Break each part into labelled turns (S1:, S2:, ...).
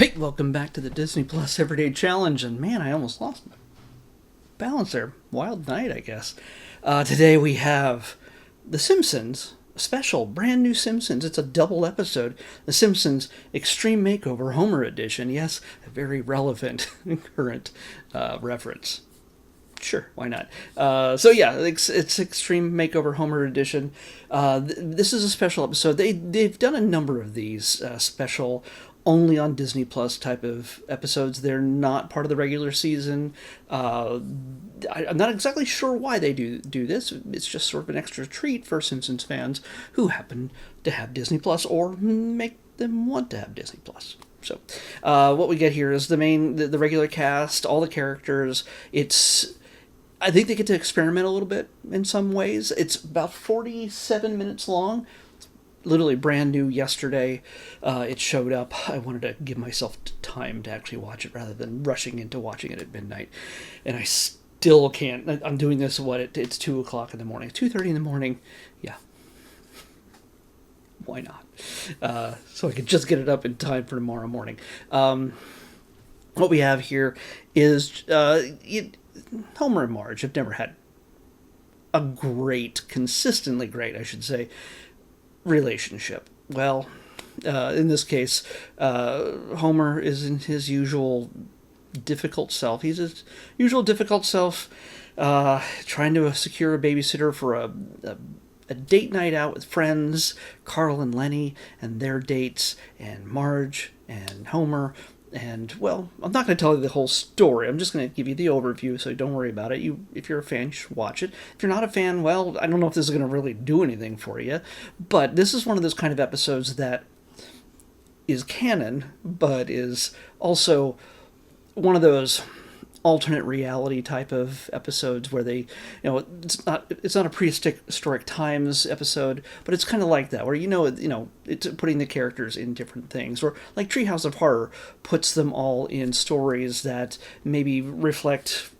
S1: Hey, welcome back to the Disney Plus Everyday Challenge, and man, I almost lost my balance there. Wild night, I guess. Today we have The Simpsons, a special, brand new Simpsons. It's a double episode. The Simpsons Extreme Makeover Homer Edition. Yes, a very relevant current reference. Sure, why not? It's Extreme Makeover Homer Edition. This is a special episode. They've done a number of these special, only on Disney Plus type of episodes. They're not part of the regular season. I'm not exactly sure why they do this. It's just sort of an extra treat for Simpsons fans who happen to have Disney Plus or make them want to have Disney Plus. So, what we get here is the regular cast, all the characters. I think they get to experiment a little bit in some ways. It's about 47 minutes long. It's literally brand new yesterday. It showed up. I wanted to give myself time to actually watch it rather than rushing into watching it at midnight. And I still can't. I'm doing this, it's 2 o'clock in the morning. 2:30 in the morning. Yeah. Why not? So I could just get it up in time for tomorrow morning. What we have here is... Homer and Marge have never had a consistently great, I should say, relationship. Well, in this case, Homer is in his usual difficult self. He's his usual difficult self, trying to secure a babysitter for a date night out with friends, Carl and Lenny, and their dates, and Marge and Homer. And, well, I'm not going to tell you the whole story. I'm just going to give you the overview, so don't worry about it. If you're a fan, you should watch it. If you're not a fan, well, I don't know if this is going to really do anything for you. But this is one of those kind of episodes that is canon, but is also one of those alternate reality type of episodes where it's not a prehistoric times episode, but it's kind of like that, where it's putting the characters in different things, or like Treehouse of Horror puts them all in stories that maybe reflect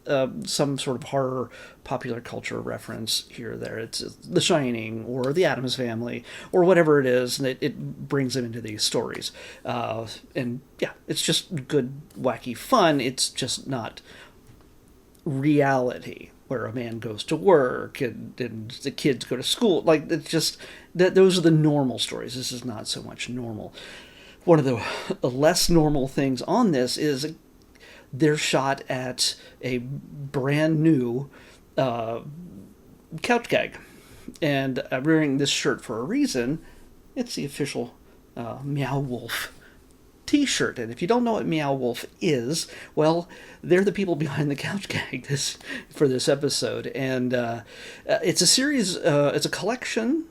S1: some sort of horror popular culture reference here or there. It's The Shining or The Addams Family or whatever it is, and it brings them into these stories. And yeah, it's just good, wacky fun. It's just not reality where a man goes to work and the kids go to school. Like, it's just that those are the normal stories. This is not so much normal. One of the less normal things on this is they're shot at a brand new couch gag. And I'm wearing this shirt for a reason. It's the official Meow Wolf t-shirt. And if you don't know what Meow Wolf is, well, they're the people behind the couch gag for this episode. And it's a series, it's a collection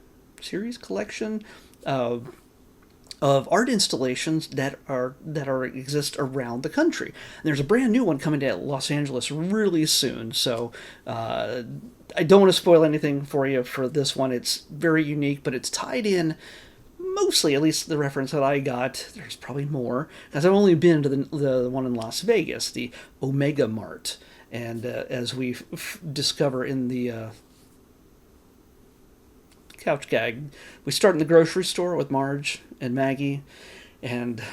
S1: of art installations that exist around the country. And there's a brand new one coming to Los Angeles really soon, so I don't want to spoil anything for you for this one. It's very unique, but it's tied in mostly, at least the reference that I got. There's probably more, because I've only been to the one in Las Vegas, the Omega Mart, and as we discover in the couch gag, we start in the grocery store with Marge and Maggie, and,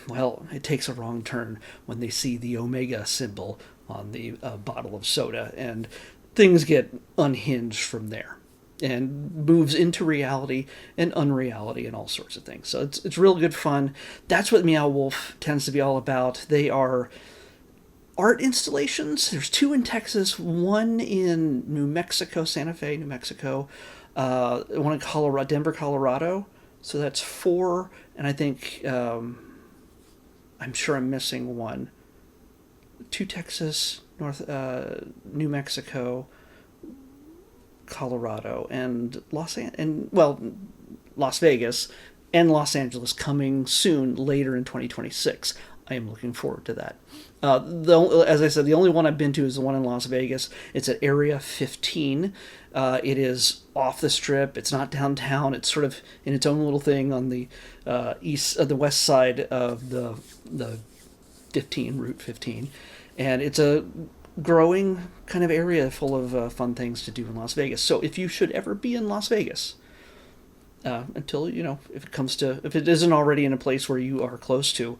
S1: well, it takes a wrong turn when they see the Omega symbol on the bottle of soda, and things get unhinged from there, and moves into reality and unreality and all sorts of things. So it's real good fun. That's what Meow Wolf tends to be all about. They are art installations. There's 2 in Texas, one in New Mexico, Santa Fe, New Mexico, one in Denver, Colorado. So that's 4, and I think I'm sure I'm missing one. 2 Texas, New Mexico, Colorado, and Las Vegas, and Los Angeles coming soon, later in 2026. I am looking forward to that. As I said, the only one I've been to is the one in Las Vegas. It's at Area 15. It is off the Strip. It's not downtown. It's sort of in its own little thing on the the west side of the Route 15, and it's a growing kind of area full of fun things to do in Las Vegas. So if you should ever be in Las Vegas, until if it isn't already in a place where you are close to,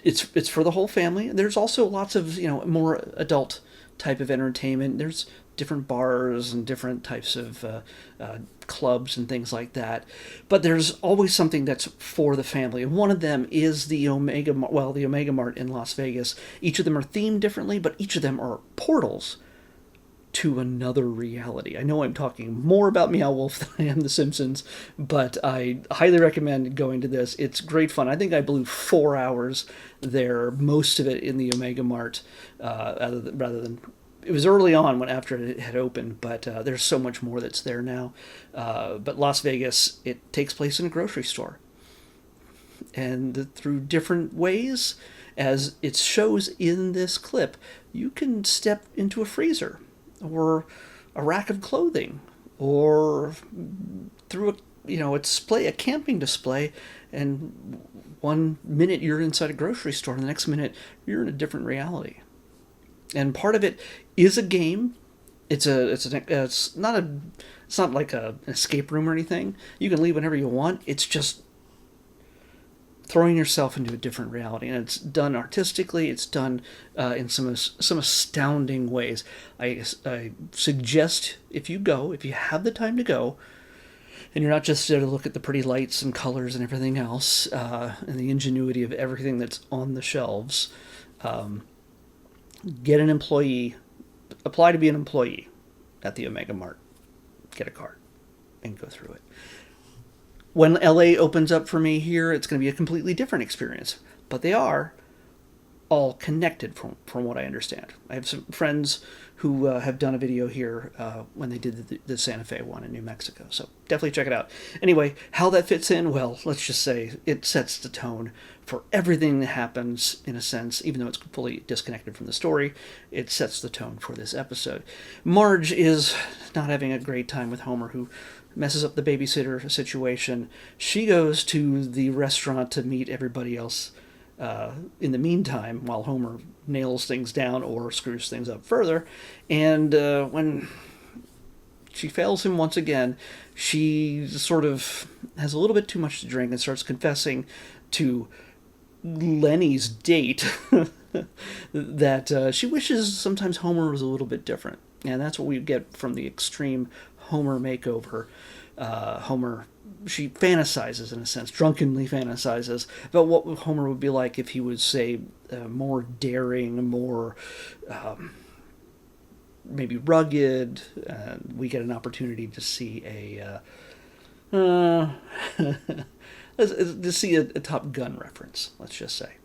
S1: it's for the whole family. There's also lots of more adult type of entertainment. There's different bars and different types of clubs and things like that. But there's always something that's for the family. And one of them is the Omega Mart in Las Vegas. Each of them are themed differently, but each of them are portals to another reality. I know I'm talking more about Meow Wolf than I am The Simpsons, but I highly recommend going to this. It's great fun. I think I blew 4 hours there, most of it in the Omega Mart, rather than it was early on when after it had opened, but there's so much more that's there now. But Las Vegas, it takes place in a grocery store, and through different ways, as it shows in this clip, you can step into a freezer or a rack of clothing, or through a camping display, and 1 minute you're inside a grocery store, and the next minute you're in a different reality. And part of it is a game. It's not like an escape room or anything. You can leave whenever you want. It's just throwing yourself into a different reality, and it's done artistically. It's done in some astounding ways. I suggest if you have the time to go, and you're not just there to look at the pretty lights and colors and everything else, and the ingenuity of everything that's on the shelves, get an employee, apply to be an employee at the Omega Mart, get a card, and go through it. When LA opens up for me here, it's going to be a completely different experience. But they are all connected from what I understand. I have some friends who have done a video here when they did the Santa Fe one in New Mexico. So definitely check it out. Anyway, how that fits in, well, let's just say it sets the tone for everything that happens, in a sense. Even though it's fully disconnected from the story, it sets the tone for this episode. Marge is not having a great time with Homer, who messes up the babysitter situation. She goes to the restaurant to meet everybody else in the meantime, while Homer nails things down or screws things up further. And when she fails him once again, she sort of has a little bit too much to drink and starts confessing to Lenny's date that she wishes sometimes Homer was a little bit different. And that's what we get from the extreme Homer makeover. She fantasizes, in a sense, drunkenly fantasizes about what Homer would be like if he was, say, more daring, more maybe rugged. We get an opportunity to see a Top Gun reference, let's just say.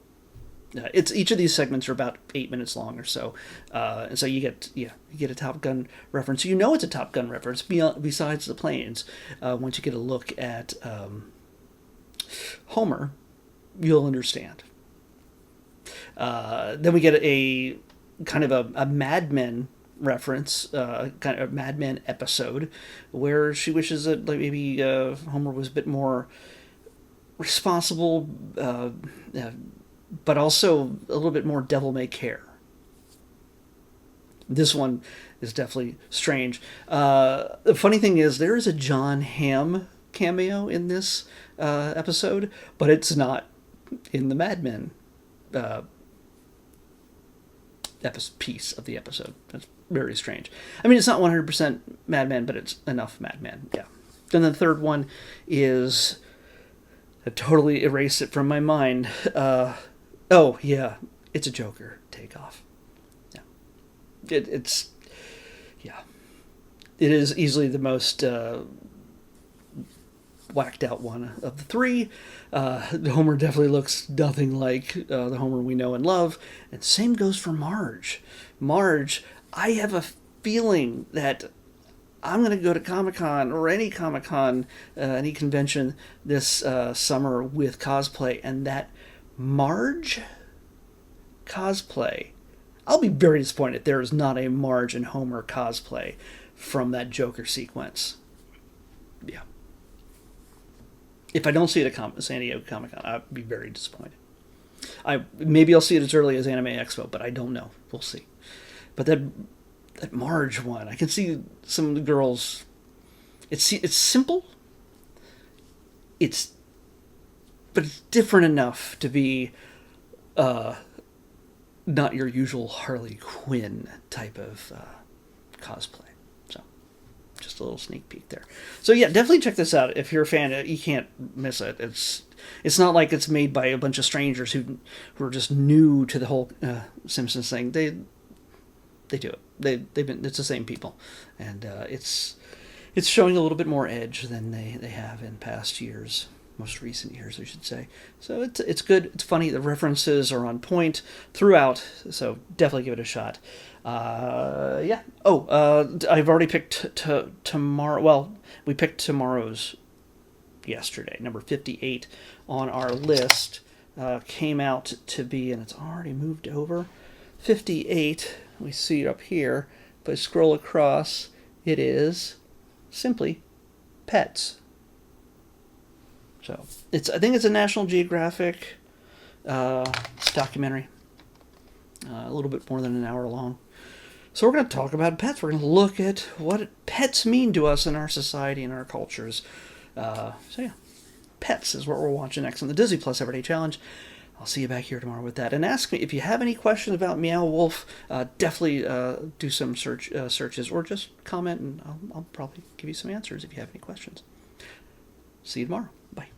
S1: It's each of these segments are about 8 minutes long or so, and so you get a Top Gun reference. You know it's a Top Gun reference besides the planes. Once you get a look at Homer, you'll understand. Then we get a kind of a Mad Men reference, kind of a Mad Men episode, where she wishes that maybe Homer was a bit more responsible. But also a little bit more devil-may-care. This one is definitely strange. The funny thing is, there is a John Hamm cameo in this episode, but it's not in the Mad Men piece of the episode. That's very strange. I mean, it's not 100% Mad Men, but it's enough Mad Men, yeah. Then the third one is... I totally erased it from my mind. Oh, yeah, it's a Joker takeoff. Yeah. It's it is easily the most whacked out one of the three. The Homer definitely looks nothing like the Homer we know and love. And same goes for Marge. Marge, I have a feeling that I'm going to go to Comic-Con or any Comic-Con, any convention this summer with cosplay, and that Marge cosplay, I'll be very disappointed if there is not a Marge and Homer cosplay from that Joker sequence. Yeah. If I don't see it at San Diego Comic-Con, I'll be very disappointed. Maybe I'll see it as early as Anime Expo, but I don't know. We'll see. But that Marge one, I can see some of the girls. It's simple. But it's different enough to be not your usual Harley Quinn type of cosplay. So, just a little sneak peek there. So yeah, definitely check this out if you're a fan. You can't miss it. It's not like it's made by a bunch of strangers who are just new to the whole Simpsons thing. They do it. They've been. It's the same people, and it's showing a little bit more edge than they have in past years. Most recent years, I should say. So it's good. It's funny. The references are on point throughout. So definitely give it a shot. Yeah. I've already picked tomorrow. Well, we picked tomorrow's yesterday. Number 58 on our list came out to be, and it's already moved over. 58. We see it up here. If I scroll across, it is simply Pets. So I think it's a National Geographic documentary, a little bit more than an hour long. So we're going to talk about pets. We're going to look at what pets mean to us in our society and our cultures. So yeah, Pets is what we're watching next on the Disney Plus Everyday Challenge. I'll see you back here tomorrow with that. And ask me if you have any questions about Meow Wolf. Definitely do some searches or just comment, and I'll probably give you some answers if you have any questions. See you tomorrow. Bye.